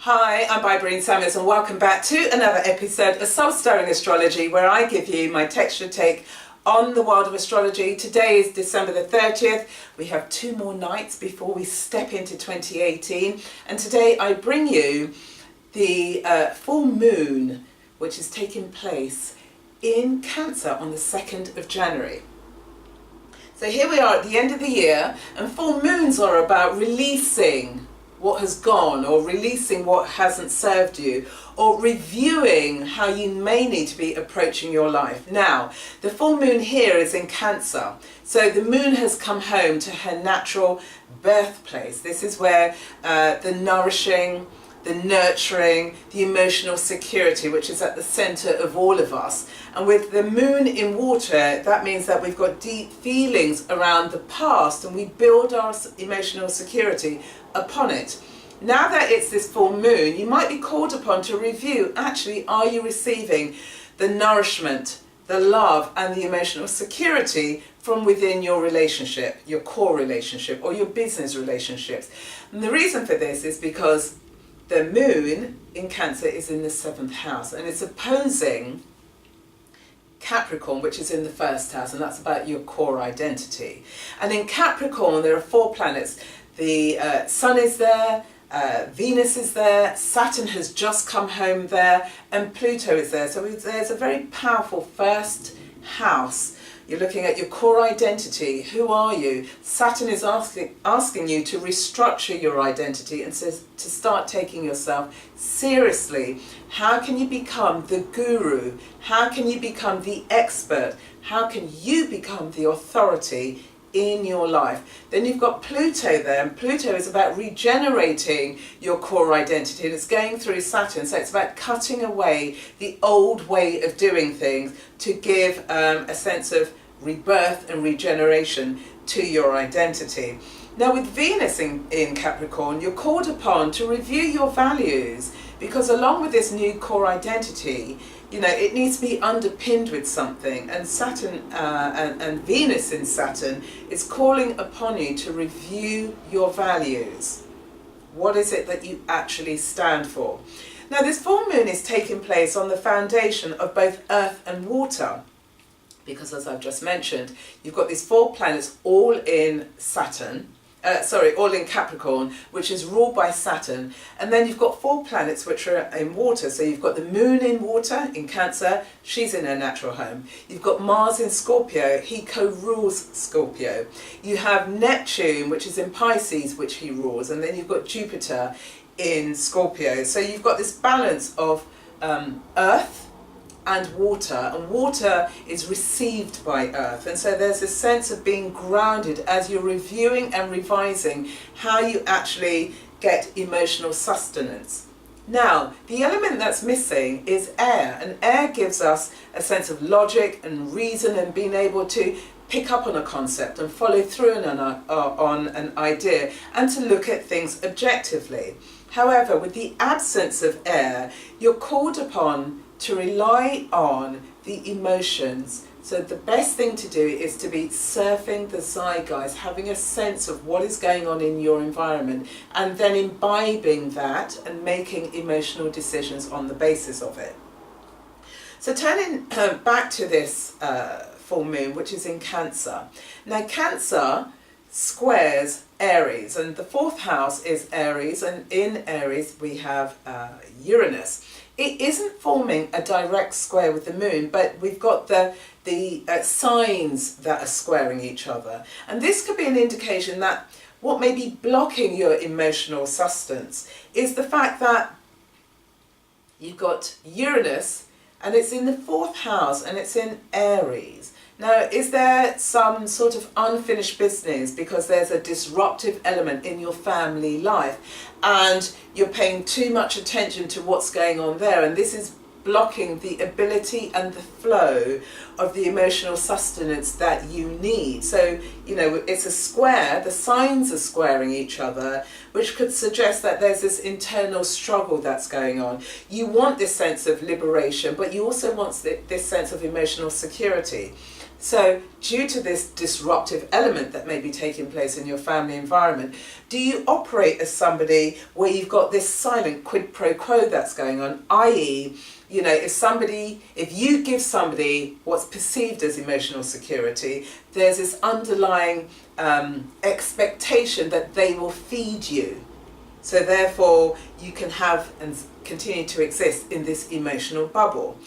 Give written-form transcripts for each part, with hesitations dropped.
Hi, I'm Breen Samuels and welcome back to another episode of Soul Stirring Astrology, where I give you my texture take on the world of astrology. Today is December the 30th. We have 2 more nights before we step into 2018, and today I bring you the full moon, which is taking place in Cancer on the 2nd of January. So here we are at the end of the year, and full moons are about releasing what has gone, or releasing what hasn't served you, or reviewing how you may need to be approaching your life. Now, the full moon here is in Cancer. So the moon has come home to her natural birthplace. This is where the nourishing, the nurturing, the emotional security, which is at the center of all of us. And with the moon in water, that means that we've got deep feelings around the past, and we build our emotional security upon it. Now that it's this full moon, you might be called upon to review, actually, are you receiving the nourishment, the love and the emotional security from within your relationship, your core relationship or your business relationships? And the reason for this is because the moon in Cancer is in the 7th house, and it's opposing Capricorn, which is in the 1st house, and that's about your core identity. And in Capricorn there are 4 planets. The Sun is there, Venus is there, Saturn has just come home there, and Pluto is there. So there's a very powerful 1st house. You're looking at your core identity. Who are you? Saturn is asking you to restructure your identity and says to start taking yourself seriously. How can you become the guru? How can you become the expert? How can you become the authority in your life? Then you've got Pluto there, and Pluto is about regenerating your core identity, and it's going through Saturn, so it's about cutting away the old way of doing things to give a sense of rebirth and regeneration to your identity. Now with Venus in Capricorn, you're called upon to review your values, because along with this new core identity, it needs to be underpinned with something, and Saturn and Venus in Saturn is calling upon you to review your values. What is it that you actually stand for? Now this full moon is taking place on the foundation of both earth and water, because as I've just mentioned, you've got these 4 planets all in all in Capricorn, which is ruled by Saturn, and then you've got 4 planets which are in water. So you've got the moon in water in Cancer, she's in her natural home. You've got Mars in Scorpio, he co-rules Scorpio. You have Neptune, which is in Pisces, which he rules, and then you've got Jupiter in Scorpio. So you've got this balance of earth and water is received by earth, and so there's a sense of being grounded as you're reviewing and revising how you actually get emotional sustenance. Now the element that's missing is air, and air gives us a sense of logic and reason and being able to pick up on a concept and follow through on an idea and to look at things objectively. However, with the absence of air, you're called upon to rely on the emotions. So the best thing to do is to be surfing the zeitgeist, having a sense of what is going on in your environment, and then imbibing that and making emotional decisions on the basis of it. So turning back to this full moon, which is in Cancer. Now Cancer squares Aries, and the 4th house is Aries, and in Aries we have Uranus. It isn't forming a direct square with the moon, but we've got the signs that are squaring each other. And this could be an indication that what may be blocking your emotional sustenance is the fact that you've got Uranus, and it's in the 4th house, and it's in Aries. Now, is there some sort of unfinished business because there's a disruptive element in your family life and you're paying too much attention to what's going on there, and this is blocking the ability and the flow of the emotional sustenance that you need? So, it's a square, the signs are squaring each other, which could suggest that there's this internal struggle that's going on. You want this sense of liberation, but you also want this sense of emotional security. So due to this disruptive element that may be taking place in your family environment, do you operate as somebody where you've got this silent quid pro quo that's going on, i.e., you know, if you give somebody what's perceived as emotional security, there's this underlying expectation that they will feed you. So therefore, you can have and continue to exist in this emotional bubble.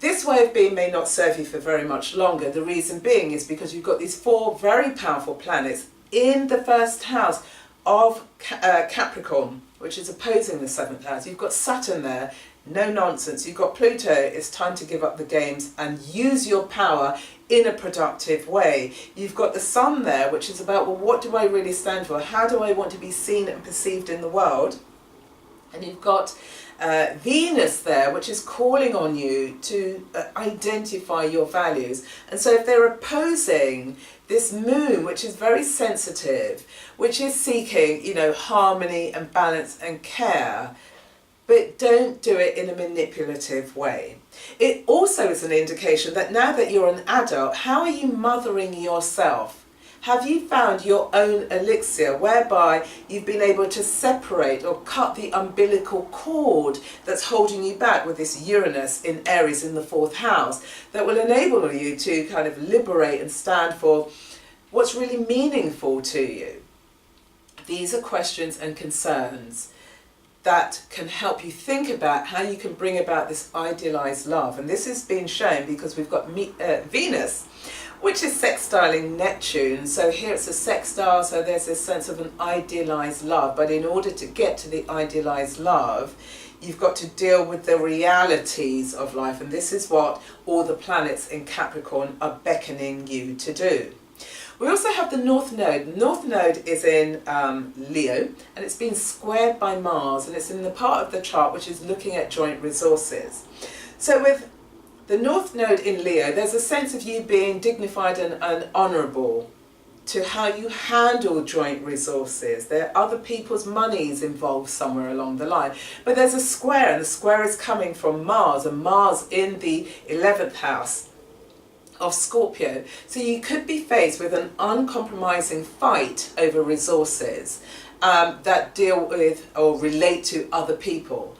This way of being may not serve you for very much longer. The reason being is because you've got these 4 very powerful planets in the first house of Capricorn, which is opposing the 7th house. You've got Saturn there, no nonsense. You've got Pluto, it's time to give up the games and use your power in a productive way. You've got the Sun there, which is about, well, what do I really stand for? How do I want to be seen and perceived in the world? And you've got Venus there, which is calling on you to identify your values. And so if they're opposing this moon, which is very sensitive, which is seeking, you know, harmony and balance and care, but don't do it in a manipulative way. It also is an indication that now that you're an adult, how are you mothering yourself? Have you found your own elixir whereby you've been able to separate or cut the umbilical cord that's holding you back with this Uranus in Aries in the 4th house that will enable you to kind of liberate and stand for what's really meaningful to you? These are questions and concerns that can help you think about how you can bring about this idealized love. And this is being shown because we've got Venus, which is sextiling Neptune. So here it's a sextile, so there's this sense of an idealized love. But in order to get to the idealized love, you've got to deal with the realities of life. And this is what all the planets in Capricorn are beckoning you to do. We also have the North Node. The North Node is in Leo, and it's been squared by Mars, and it's in the part of the chart which is looking at joint resources. So with the North Node in Leo, there's a sense of you being dignified and honourable to how you handle joint resources. There are other people's monies involved somewhere along the line. But there's a square, and the square is coming from Mars, and Mars in the 11th house of Scorpio. So you could be faced with an uncompromising fight over resources that deal with or relate to other people.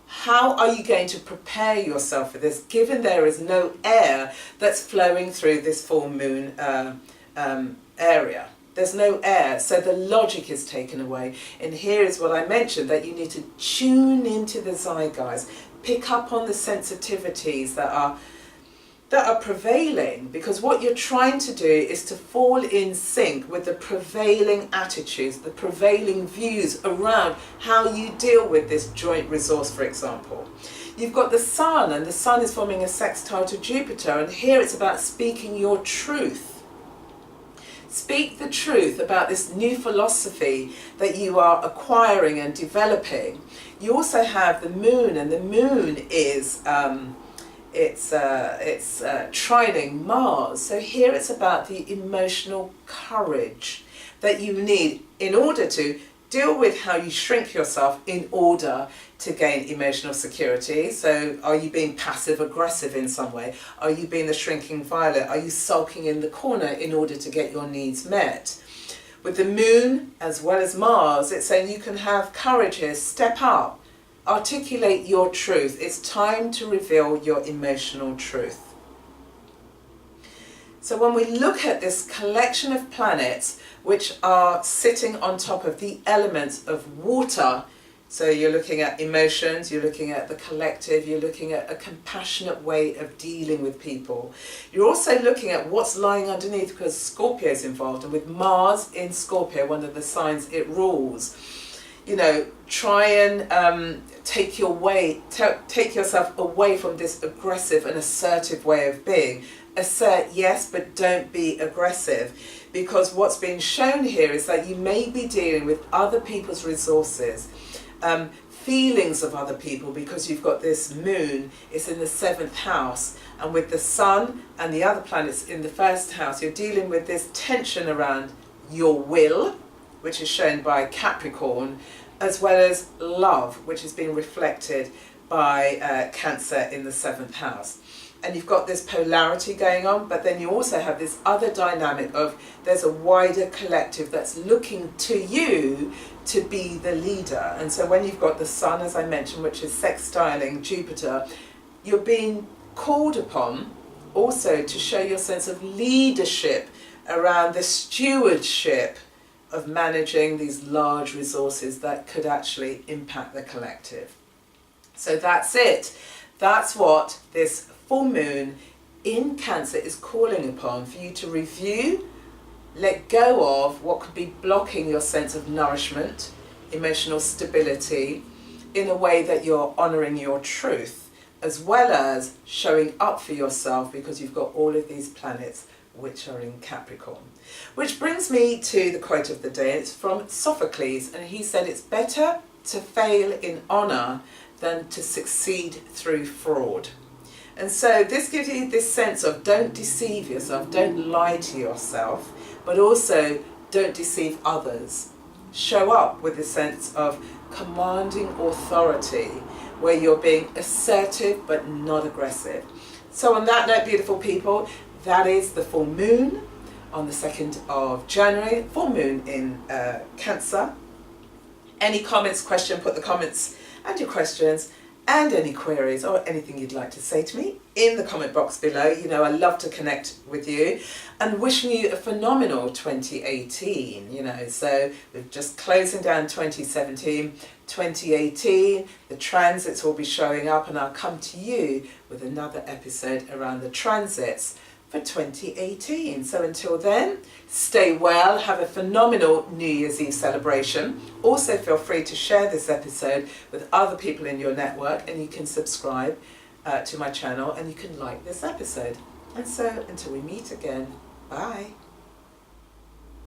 How are you going to prepare yourself for this, given there is no air that's flowing through this full moon area? There's no air, so the logic is taken away. And here is what I mentioned, that you need to tune into the zeitgeist, pick up on the sensitivities that are prevailing, because what you're trying to do is to fall in sync with the prevailing attitudes, the prevailing views around how you deal with this joint resource, for example. You've got the Sun, and the Sun is forming a sextile to Jupiter, and here it's about speaking your truth. Speak the truth about this new philosophy that you are acquiring and developing. You also have the Moon, and the Moon is it's trining Mars. So here it's about the emotional courage that you need in order to deal with how you shrink yourself in order to gain emotional security. So are you being passive aggressive in some way? Are you being the shrinking violet? Are you sulking in the corner in order to get your needs met? With the Moon as well as Mars, it's saying you can have courage here, step up. Articulate your truth. It's time to reveal your emotional truth. So when we look at this collection of planets which are sitting on top of the elements of water, so you're looking at emotions, you're looking at the collective, you're looking at a compassionate way of dealing with people. You're also looking at what's lying underneath, because Scorpio is involved, and with Mars in Scorpio, one of the signs it rules, you know, try and take yourself away from this aggressive and assertive way of being. Assert, yes, but don't be aggressive, because what's being shown here is that you may be dealing with other people's resources, feelings of other people, because you've got this Moon, it's in the 7th house, and with the Sun and the other planets in the 1st house, you're dealing with this tension around your will, which is shown by Capricorn, as well as love, which is being reflected by Cancer in the 7th house. and you've got this polarity going on, but then you also have this other dynamic of there's a wider collective that's looking to you to be the leader. And so when you've got the Sun, as I mentioned, which is sextiling Jupiter, you're being called upon also to show your sense of leadership around the stewardship of managing these large resources that could actually impact the collective. So that's it. That's what this full moon in Cancer is calling upon, for you to review, let go of what could be blocking your sense of nourishment, emotional stability, in a way that you're honouring your truth, as well as showing up for yourself, because you've got all of these planets which are in Capricorn. Which brings me to the quote of the day. It's from Sophocles, and he said, "It's better to fail in honour than to succeed through fraud." And so this gives you this sense of don't deceive yourself, don't lie to yourself, but also don't deceive others. Show up with a sense of commanding authority, where you're being assertive but not aggressive. So on that note, beautiful people, that is the full moon on the 2nd of January, full moon in Cancer. Any comments, put the comments and your questions and any queries or anything you'd like to say to me in the comment box below. You know, I love to connect with you, and wishing you a phenomenal 2018, you know. So we're just closing down 2017, 2018, the transits will be showing up, and I'll come to you with another episode around the transits for 2018. So until then, stay well, have a phenomenal New Year's Eve celebration. Also feel free to share this episode with other people in your network, and you can subscribe to my channel, and you can like this episode. And so until we meet again, bye.